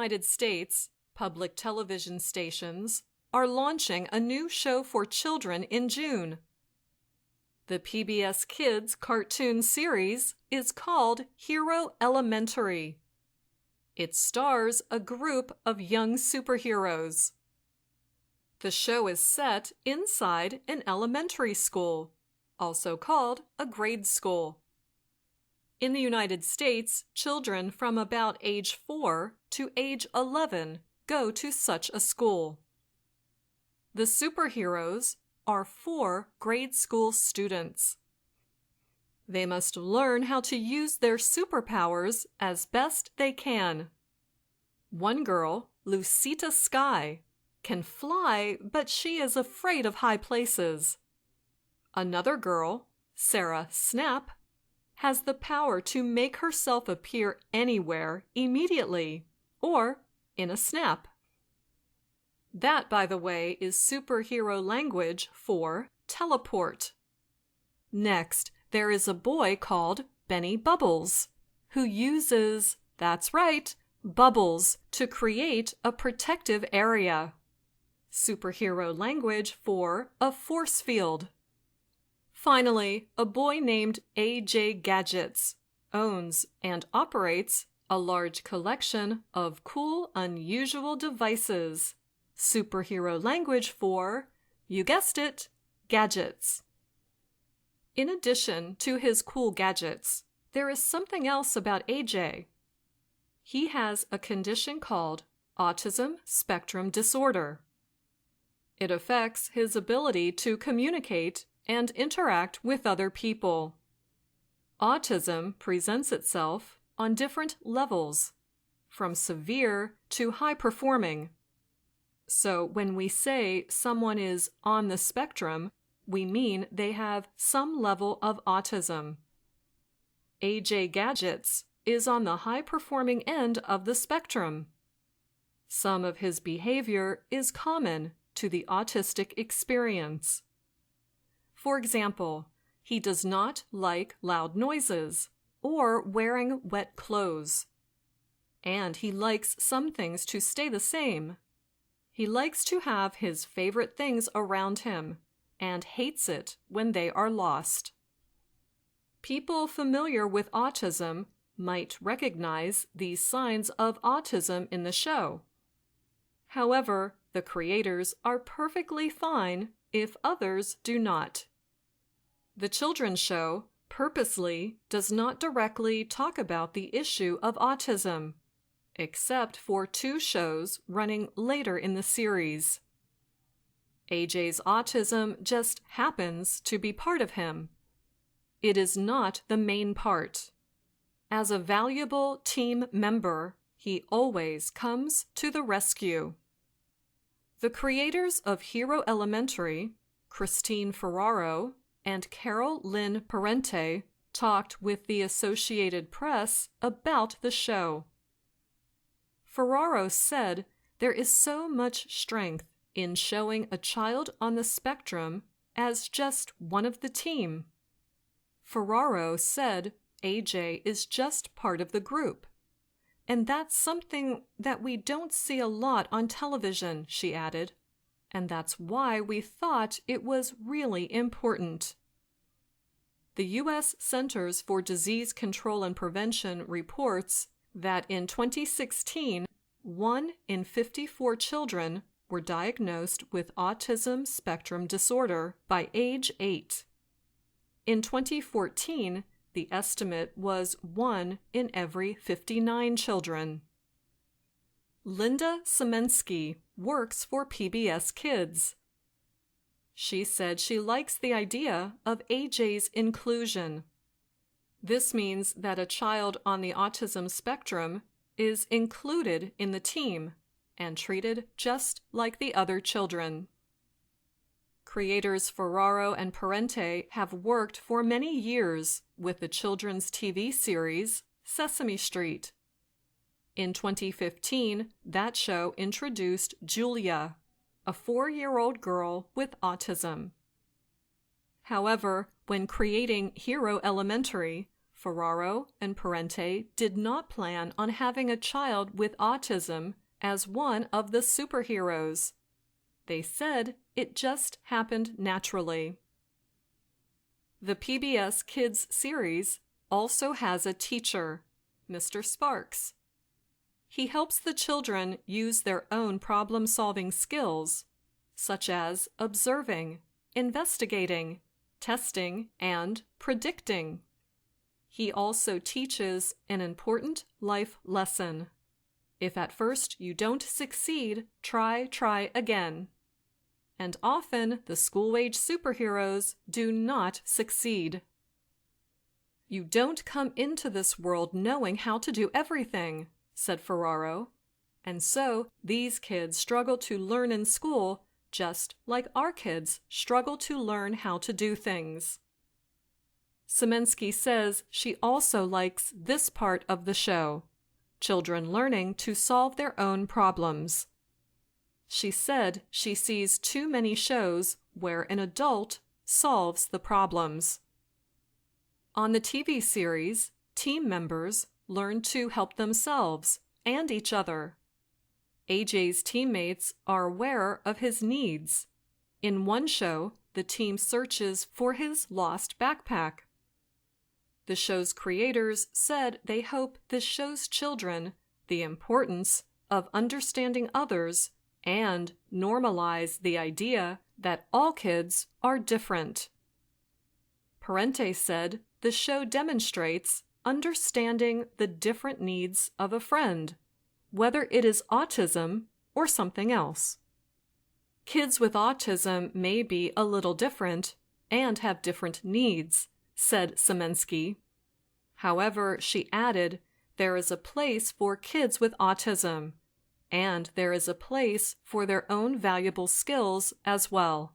United States, public television stations are launching a new show for children in June. The PBS Kids cartoon series is called Hero Elementary. It stars a group of young superheroes. The show is set inside an elementary school, also called a grade school. In the United States, children from about age 4 to age 11 go to such a school. The superheroes are 4 grade school students. They must learn how to use their superpowers as best they can. One girl, Lucita Sky, can fly, but she is afraid of high places. Another girl, Sarah Snap, has the power to make herself appear anywhere immediately, or in a snap. That, by the way, is superhero language for teleport. Next, there is a boy called Benny Bubbles, who uses, that's right, bubbles to create a protective area. Superhero language for a force field. Finally, a boy named AJ Gadgets owns and operates a large collection of cool, unusual devices. Superhero language for, you guessed it, gadgets. In addition to his cool gadgets, there is something else about AJ. He has a condition called autism spectrum disorder. It affects his ability to communicate and interact with other people. Autism presents itself on different levels, from severe to high-performing. So when we say someone is on the spectrum, we mean they have some level of autism. AJ Gadgets is on the high-performing end of the spectrum. Some of his behavior is common to the autistic experience. For example, he does not like loud noises or wearing wet clothes. And he likes some things to stay the same. He likes to have his favorite things around him and hates it when they are lost. People familiar with autism might recognize these signs of autism in the show. However, the creators are perfectly fine if others do not. The children's show purposely does not directly talk about the issue of autism, except for 2 shows running later in the series. AJ's autism just happens to be part of him. It is not the main part. As a valuable team member, he always comes to the rescue. The creators of Hero Elementary, Christine Ferraro and Carol Lynn Parente, talked with the Associated Press about the show. Ferraro said there is so much strength in showing a child on the spectrum as just one of the team. Ferraro said AJ is just part of the group. And that's something that we don't see a lot on television, she added. And that's why we thought it was really important. The U.S. Centers for Disease Control and Prevention reports that in 2016, 1 in 54 children were diagnosed with autism spectrum disorder by age 8. In 2014, the estimate was 1 in every 59 children. Linda Semensky works for PBS Kids. She said she likes the idea of AJ's inclusion. This means that a child on the autism spectrum is included in the team and treated just like the other children. Creators Ferraro and Parente have worked for many years with the children's TV series Sesame Street. In 2015, that show introduced Julia, a 4-year-old girl with autism. However, when creating Hero Elementary, Ferraro and Parente did not plan on having a child with autism as one of the superheroes. They said it just happened naturally. The PBS Kids series also has a teacher, Mr. Sparks. He helps the children use their own problem-solving skills, such as observing, investigating, testing, and predicting. He also teaches an important life lesson. If at first you don't succeed, try again. And often the school-age superheroes do not succeed. You don't come into this world knowing how to do everything, said Ferraro, and so these kids struggle to learn in school just like our kids struggle to learn how to do things. Semensky says she also likes this part of the show, children learning to solve their own problems. She said she sees too many shows where an adult solves the problems. On the TV series, team members learn to help themselves and each other. AJ's teammates are aware of his needs. In one show, the team searches for his lost backpack. The show's creators said they hope this shows children the importance of understanding others and normalize the idea that all kids are different. Parente said the show demonstrates understanding the different needs of a friend, whether it is autism or something else. Kids with autism may be a little different and have different needs, said Semensky. However, she added, there is a place for kids with autism, and there is a place for their own valuable skills as well.